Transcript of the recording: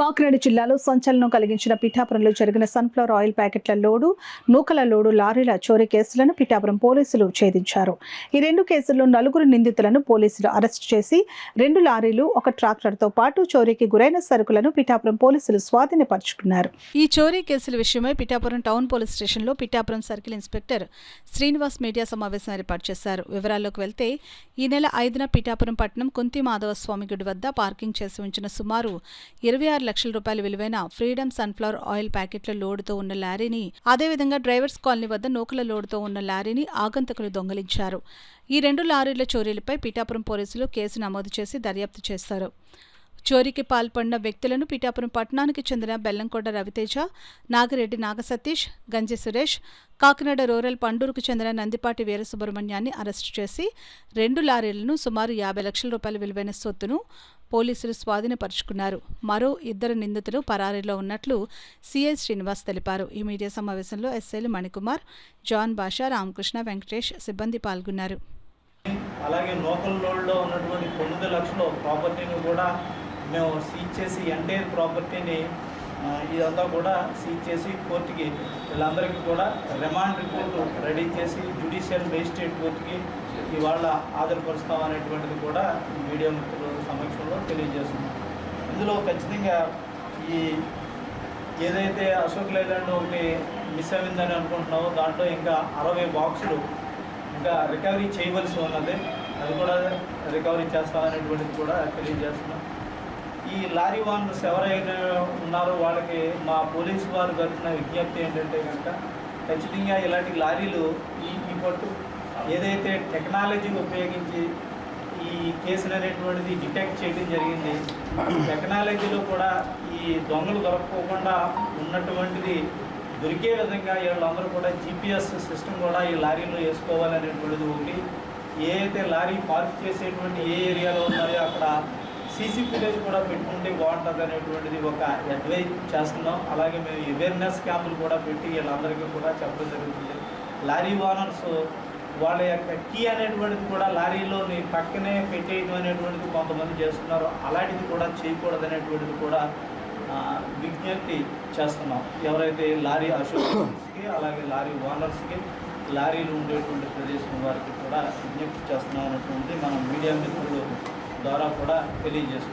కాకినాడ జిల్లాలో సంచలనం కలిగించిన పిఠాపురంలో జరిగిన సన్ఫ్లవర్ ఆయిల్ ప్యాకెట్ల లోడు, నూకల లోడు లారీల చోరీ కేసులను పిఠాపురం పోలీసులు ఛేదించారు. ఈ 2 కేసుల్లో 4 నిందితులను పోలీసులు అరెస్టు చేసి 2 లారీలు, 1 ట్రాక్టర్తో పాటు చోరీకి గురైన సరుకులను పిఠాపురం పోలీసులు స్వాధీనపరుచుకున్నారు. ఈ చోరీ కేసుల విషయమై పిఠాపురం టౌన్ పోలీస్ స్టేషన్లో Pithapuram circle inspector Srinivas media సమావేశం ఏర్పాటు చేశారు. వివరాల్లోకి వెళ్తే ఈ నెల 5న పిఠాపురం పట్టణం కుంతి మాధవ స్వామి గుడి వద్ద పార్కింగ్ చేసి ఉంచిన సుమారు 26 లక్షల రూపాయల విలువైన ఫ్రీడమ్ సన్ఫ్లవర్ ఆయిల్ ప్యాకెట్ల లోడుతో ఉన్న లారీని, అదేవిధంగా డ్రైవర్స్ కాలనీ వద్ద నూకల లోడుతో ఉన్న లారీని ఆగంతకులు దొంగిలించారు. ఈ 2 లారీల చోరీలపై పిఠాపురం పోలీసులు కేసు నమోదు చేసి దర్యాప్తు చేశారు. చోరీకి పాల్పడిన వ్యక్తులను పిఠాపురం పట్టణానికి చెందిన బెల్లంకొండ రవితేజ, నాగిరెడ్డి నాగసతీష్, గంజి సురేష్, కాకినాడ రూరల్ పండూరుకు చెందిన నందిపాటి వీరసుబ్రహ్మణ్యాన్ని అరెస్టు చేసి 2 లారీలను, సుమారు 50 లక్షల రూపాయల విలువైన సొత్తును పోలీసులు స్వాధీనపరుచుకున్నారు. మరో 2 నిందితులు పరారీలో ఉన్నట్లు సిఐ శ్రీనివాస్ తెలిపారు. ఈ మీడియా సమావేశంలో ఎస్ఐలు మణికుమార్, జాన్ బాషా, రామకృష్ణ, వెంకటేష్ సిబ్బంది పాల్గొన్నారు. అలాగే లోకల్ లోడ్లో ఉన్నటువంటి 9 లక్షల ప్రాపర్టీని కూడా మేము సీజ్ చేసి ఎంటైర్ ప్రాపర్టీని ఇదంతా కూడా సీజ్ చేసి కోర్టుకి వీళ్ళందరికీ కూడా రిమాండ్ రిపోర్టు రెడీ చేసి జ్యుడిషియల్ మేజిస్ట్రేట్ కోర్టుకి ఇవాళ హాజరుపరుస్తామనేటువంటిది కూడా మీడియా మిత్రుల సమక్షంలో తెలియజేస్తున్నాం. ఇందులో ఖచ్చితంగా ఈ ఏదైతే అశోక్ లైలాండ్ ఒకటి మిస్ అయిందని అనుకుంటున్నామో దాంట్లో ఇంకా 60 బాక్సులు ఇంకా రికవరీ చేయవలసి ఉన్నది. అది కూడా రికవరీ చేస్తామనేటువంటిది కూడా తెలియజేస్తున్నాం. ఈ లారీ ఓనర్స్ ఎవరైనా ఉన్నారో వాళ్ళకి మా పోలీసు వారు తరఫున విజ్ఞప్తి ఏంటంటే కనుక ఖచ్చితంగా ఇలాంటి లారీలు ఈ పట్టు ఏదైతే టెక్నాలజీ ఉపయోగించి ఈ కేసులు అనేటువంటిది డిటెక్ట్ చేయడం జరిగింది. టెక్నాలజీలో కూడా ఈ దొంగలు దొరకకుండా ఉన్నటువంటిది దొరికే విధంగా వీళ్ళందరూ కూడా GPS సిస్టమ్ కూడా ఈ లారీలో వేసుకోవాలనేటువంటిది ఒకటి. ఏ అయితే లారీ పార్క్ చేసేటువంటి ఏ ఏరియాలో ఉన్నాయో అక్కడ CC ఫుటేజ్ కూడా పెట్టుకుంటే బాగుంటుంది అనేటువంటిది ఒక అడ్వైజ్ చేస్తున్నాం. అలాగే మేము అవేర్నెస్ క్యాంపులు కూడా పెట్టి వీళ్ళందరికీ కూడా చెప్పడం జరుగుతుంది. లారీ ఓనర్స్ వాళ్ళ యొక్క కీ అనేటువంటిది కూడా లారీలోని పక్కనే పెట్టేయడం అనేటువంటిది కొంతమంది చేస్తున్నారు. అలాంటిది కూడా చేయకూడదు అనేటువంటిది కూడా విజ్ఞప్తి చేస్తున్నాం. ఎవరైతే లారీ అసోసియేషన్స్కి అలాగే లారీ ఓనర్స్కి లారీలు ఉండేటువంటి ప్రదేశం వారికి కూడా విజ్ఞప్తి చేస్తున్నాం అనేటువంటిది మనం మీడియా మిత్రుల ద్వారా కూడా తెలియజేస్తున్నాం.